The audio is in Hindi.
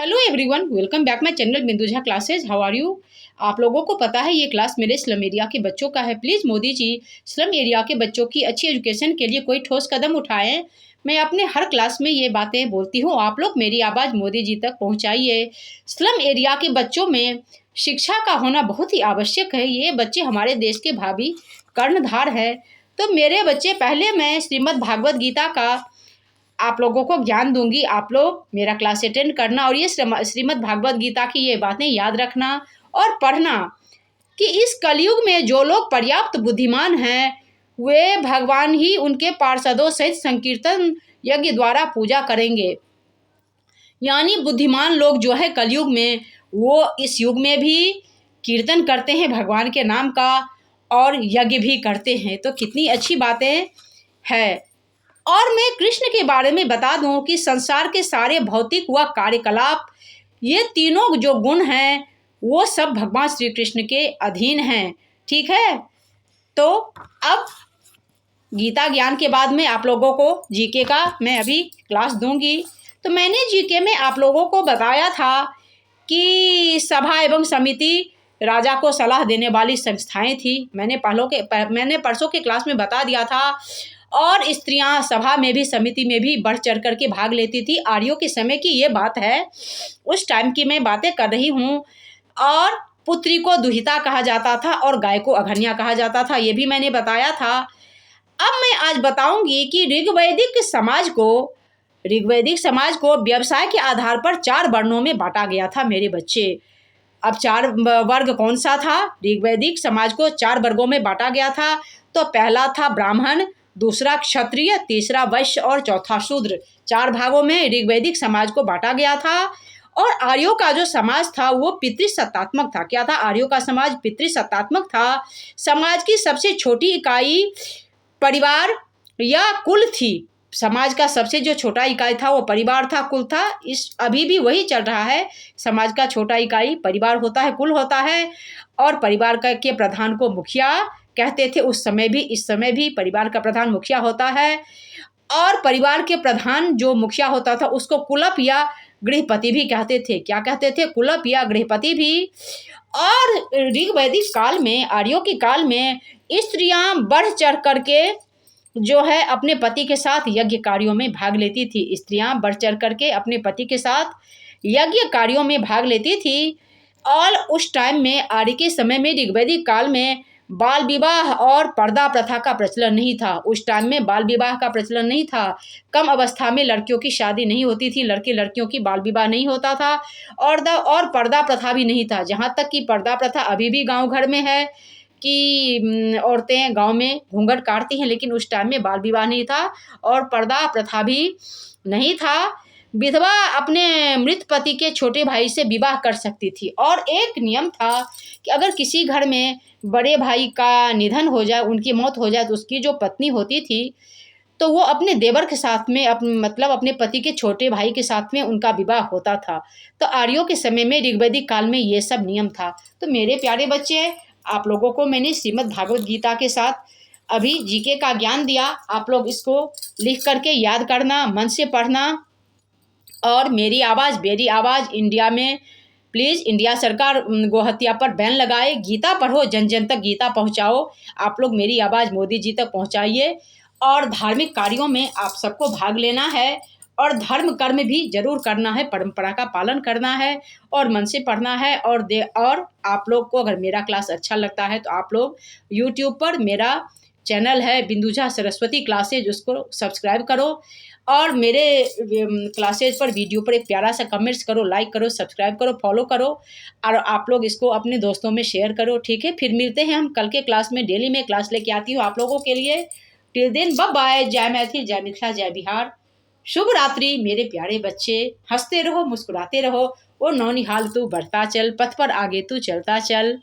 Hello everyone, welcome back my channel Binduja classes. How are you? आप लोगों को पता है ये क्लास मेरे स्लम एरिया के बच्चों का है। Please Modi ji slum area के बच्चों की अच्छी एजुकेशन के लिए कोई ठोस कदम उठाएं। मैं अपने हर क्लास में ये बातें बोलती हूँ, आप लोग मेरी आवाज़ मोदी जी तक पहुँचाइए। स्लम एरिया के बच्चों में शिक्षा का होना बहुत ही आवश्यक है। ये बच्चे हमारे देश के भावी कर्णधार है। तो मेरे बच्चे, पहले मैं श्रीमद् भागवत गीता का आप लोगों को ज्ञान दूंगी। आप लोग मेरा क्लास अटेंड करना और ये श्रीमद् भागवत गीता की ये बातें याद रखना और पढ़ना कि इस कलयुग में जो लोग पर्याप्त बुद्धिमान हैं वे भगवान ही उनके पार्षदों सहित संकीर्तन यज्ञ द्वारा पूजा करेंगे। यानी बुद्धिमान लोग जो है कलयुग में, वो इस युग में भी कीर्तन करते हैं भगवान के नाम का और यज्ञ भी करते हैं। तो कितनी अच्छी बातें हैं। और मैं कृष्ण के बारे में बता दूं कि संसार के सारे भौतिक व कार्यकलाप, ये तीनों जो गुण हैं वो सब भगवान श्री कृष्ण के अधीन हैं। ठीक है, तो अब गीता ज्ञान के बाद में आप लोगों को जीके का मैं अभी क्लास दूंगी। तो मैंने जीके में आप लोगों को बताया था कि सभा एवं समिति राजा को सलाह देने वाली संस्थाएं थी। मैंने परसों के क्लास में बता दिया था। और स्त्रियां सभा में भी, समिति में भी बढ़ चढ़ करके भाग लेती थी। आर्यों के समय की ये बात है, उस टाइम की मैं बातें कर रही हूँ। और पुत्री को दुहिता कहा जाता था और गाय को अघन्या कहा जाता था, ये भी मैंने बताया था। अब मैं आज बताऊंगी कि ऋग्वैदिक समाज को व्यवसाय के आधार पर 4 वर्णों में बांटा गया था मेरे बच्चे। अब 4 वर्ग कौन सा था? ऋग्वैदिक समाज को 4 वर्गों में बांटा गया था। तो पहला था ब्राह्मण, दूसरा क्षत्रिय, तीसरा वैश्य और चौथा शूद्र। 4 भागों में ऋग्वैदिक समाज को बांटा गया था। और आर्यों का जो समाज था वो पितृसत्तात्मक था। क्या था? आर्यों का समाज पितृसत्तात्मक था। समाज की सबसे छोटी इकाई परिवार या कुल थी। समाज का सबसे जो छोटा इकाई था वो परिवार था, कुल था। अभी भी वही चल रहा है। समाज का छोटा इकाई परिवार होता है, कुल होता है। और परिवार के प्रधान को मुखिया कहते थे उस समय भी, इस समय भी परिवार का प्रधान मुखिया होता है। और परिवार के प्रधान जो मुखिया होता था उसको कुलप या गृहपति भी कहते थे। क्या कहते थे? कुलप या गृहपति भी। और ऋग्वैदिक काल में, आर्यों के काल में, स्त्रियां बढ़ चढ़ करके जो है अपने पति के साथ यज्ञ कार्यों में भाग लेती थी। स्त्रियां बढ़ चढ़ करके अपने पति के साथ यज्ञ कार्यों में भाग लेती थी। और उस टाइम में, आर्य के समय में, ऋग्वैदिक काल में बाल विवाह और पर्दा प्रथा का प्रचलन नहीं था। उस टाइम में बाल विवाह का प्रचलन नहीं था। कम अवस्था में लड़कियों की शादी नहीं होती थी, लड़के लड़कियों की बाल विवाह नहीं होता था। और पर्दा प्रथा भी नहीं था। जहाँ तक कि पर्दा प्रथा अभी भी गांव घर में है कि औरतें गांव में घूंघट काटती हैं, लेकिन उस टाइम में बाल विवाह नहीं था और पर्दा प्रथा भी नहीं था। विधवा अपने मृत पति के छोटे भाई से विवाह कर सकती थी। और एक नियम था कि अगर किसी घर में बड़े भाई का निधन हो जाए, उनकी मौत हो जाए, तो उसकी जो पत्नी होती थी तो वो अपने देवर के साथ में, मतलब अपने पति के छोटे भाई के साथ में उनका विवाह होता था। तो आर्यों के समय में, ऋग्वैदिक काल में ये सब नियम था। तो मेरे प्यारे बच्चे, आप लोगों को मैंने श्रीमद् भागवत गीता के साथ अभी जीके का ज्ञान दिया। आप लोग इसको लिख करके याद करना, मन से पढ़ना। और मेरी आवाज़ इंडिया में, प्लीज़, इंडिया सरकार गोहत्या पर बैन लगाए। गीता पढ़ो, जन जन तक गीता पहुंचाओ। आप लोग मेरी आवाज़ मोदी जी तक पहुंचाइए। और धार्मिक कार्यों में आप सबको भाग लेना है और धर्म कर्म भी जरूर करना है, परंपरा का पालन करना है और मन से पढ़ना है। और आप लोग को अगर मेरा क्लास अच्छा लगता है तो आप लोग यूट्यूब पर मेरा चैनल है बिंदुजा सरस्वती क्लासेज, उसको सब्सक्राइब करो। और मेरे क्लासेज पर, वीडियो पर एक प्यारा सा कमेंट्स करो, लाइक करो, सब्सक्राइब करो, फॉलो करो। और आप लोग इसको अपने दोस्तों में शेयर करो। ठीक है, फिर मिलते हैं हम कल के क्लास में। डेली मैं क्लास लेके आती हूँ आप लोगों के लिए। Till then, bye bye. जय मैथिल, जय मिथिला, जय बिहार। शुभ रात्रि मेरे प्यारे बच्चे। हंसते रहो, मुस्कुराते रहो। ओ नौनिहाल तू बढ़ता चल, पथ पर आगे तू चलता चल।